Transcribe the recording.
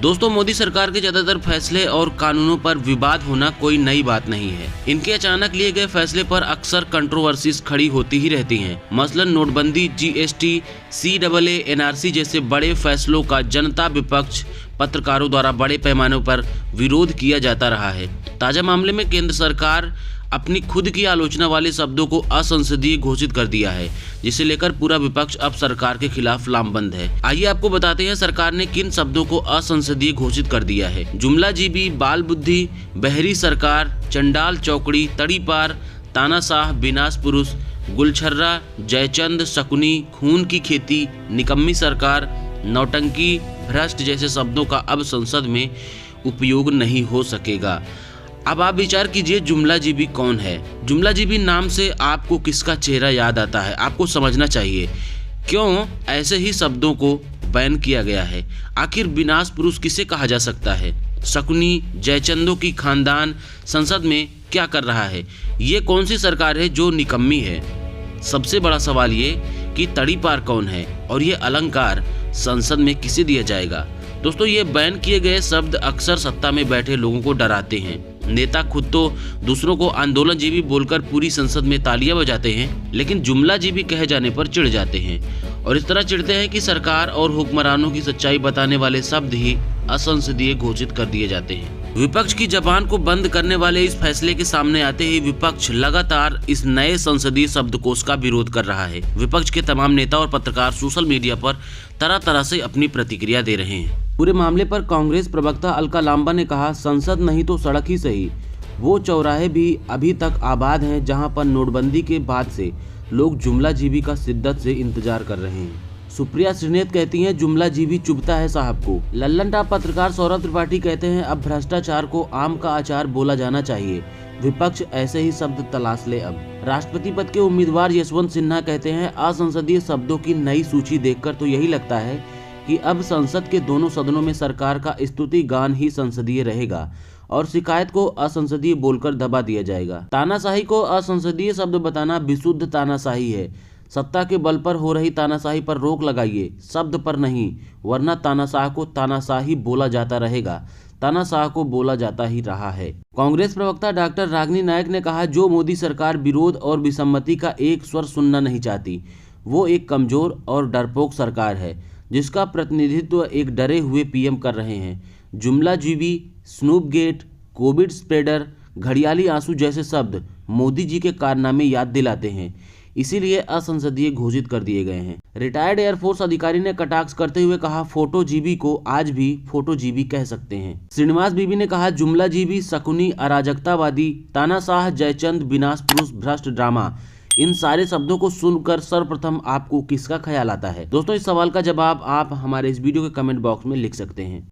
दोस्तों, मोदी सरकार के ज्यादातर फैसले और कानूनों पर विवाद होना कोई नई बात नहीं है। इनके अचानक लिए गए फैसले पर अक्सर कंट्रोवर्सीज खड़ी होती ही रहती हैं। मसलन नोटबंदी, जीएसटी, CAA, NRC जैसे बड़े फैसलों का जनता, विपक्ष, पत्रकारों द्वारा बड़े पैमाने पर विरोध किया जाता रहा है। ताजा मामले में केंद्र सरकार अपनी खुद की आलोचना वाले शब्दों को असंसदीय घोषित कर दिया है, जिसे लेकर पूरा विपक्ष अब सरकार के खिलाफ लामबंद है। आइए आपको बताते हैं सरकार ने किन शब्दों को असंसदीय घोषित कर दिया है। जुमलाजीबी, बाल बुद्धि, बहरी सरकार, चंडाल चौकड़ी, तड़ीपार, तानाशाह, विनाश पुरुष, गुलछर्रा, जयचंद, शकुनी, खून की खेती, निकम्मी सरकार, नौटंकी, भ्रष्ट जैसे शब्दों का अब संसद में उपयोग नहीं हो सकेगा। अब आप विचार कीजिए, जुमलाजीबी कौन है? जुमलाजीबी नाम से आपको किसका चेहरा याद आता है? आपको समझना चाहिए क्यों ऐसे ही शब्दों को बैन किया गया है। आखिर विनाश पुरुष किसे कहा जा सकता है? शकुनी, जयचंदों की खानदान संसद में क्या कर रहा है? ये कौन सी सरकार है जो निकम्मी है? सबसे बड़ा सवाल ये कि तड़ीपार कौन है और ये अलंकार संसद में किसे दिया जाएगा? दोस्तों, ये बैन किए गए शब्द अक्सर सत्ता में बैठे लोगों को डराते हैं। नेता खुद तो दूसरों को आंदोलनजीवी बोलकर पूरी संसद में तालियां बजाते हैं, लेकिन जुमलाजीवी कहे जाने पर चिढ़ जाते हैं और इस तरह चिढ़ते हैं कि सरकार और हुक्मरानों की सच्चाई बताने वाले शब्द ही असंसदीय घोषित कर दिए जाते हैं। विपक्ष की जबान को बंद करने वाले इस फैसले के सामने आते ही विपक्ष लगातार इस नए संसदीय शब्दकोश का विरोध कर रहा है। विपक्ष के तमाम नेता और पत्रकार सोशल मीडिया पर तरह तरह से अपनी प्रतिक्रिया दे रहे हैं। पूरे मामले पर कांग्रेस प्रवक्ता अलका लांबा ने कहा, संसद नहीं तो सड़क ही सही, वो चौराहे भी अभी तक आबाद हैं जहां पर नोटबंदी के बाद से लोग जुमलाजीवी का शिद्दत से इंतजार कर रहे हैं। सुप्रिया श्रीनेत कहती हैं, जुमलाजीवी चुभता है साहब को। लल्लन टाप पत्रकार सौरभ त्रिपाठी कहते हैं, अब भ्रष्टाचार को आम का अचार बोला जाना चाहिए, विपक्ष ऐसे ही शब्द तलाश ले। अब राष्ट्रपति पद के उम्मीदवार यशवंत सिन्हा कहते हैं, असंसदीय शब्दों की नई सूची देखकर तो यही लगता है कि अब संसद के दोनों सदनों में सरकार का स्तुति गान ही संसदीय रहेगा और शिकायत को असंसदीय बोलकर दबा दिया जाएगा। तानाशाही को असंसदीय शब्द बताना विशुद्ध तानाशाही है। सत्ता के बल पर हो रही तानाशाही पर रोक लगाइए, शब्द पर नहीं, वरना तानाशाह को तानाशाही बोला जाता रहेगा। तानाशाह को बोला जाता ही रहा है। कांग्रेस प्रवक्ता डॉक्टर रागिनी नायक ने कहा, जो मोदी सरकार विरोध और विसम्मति का एक स्वर सुनना नहीं चाहती, वो एक कमजोर और डरपोक सरकार है जिसका प्रतिनिधित्व एक डरे हुए पीएम कर रहे हैं। जुमलाजीवी, स्नूप गेट, कोविड स्प्रेडर, घड़ियाली आंसू जैसे शब्द मोदी जी के कारनामे याद दिलाते हैं, इसीलिए असंसदीय घोषित कर दिए गए हैं। रिटायर्ड एयरफोर्स अधिकारी ने कटाक्ष करते हुए कहा, फोटोजीबी को आज भी फोटोजीबी कह सकते हैं। श्रीनिवास बीबी ने कहा, जुमलाजीवी, शकुनी, अराजकतावादी, तानाशाह, जयचंद, विनाश पुरुष, भ्रष्ट, ड्रामा, इन सारे शब्दों को सुनकर सर्वप्रथम आपको किसका ख्याल आता है? दोस्तों, इस सवाल का जवाब आप हमारे इस वीडियो के कमेंट बॉक्स में लिख सकते हैं।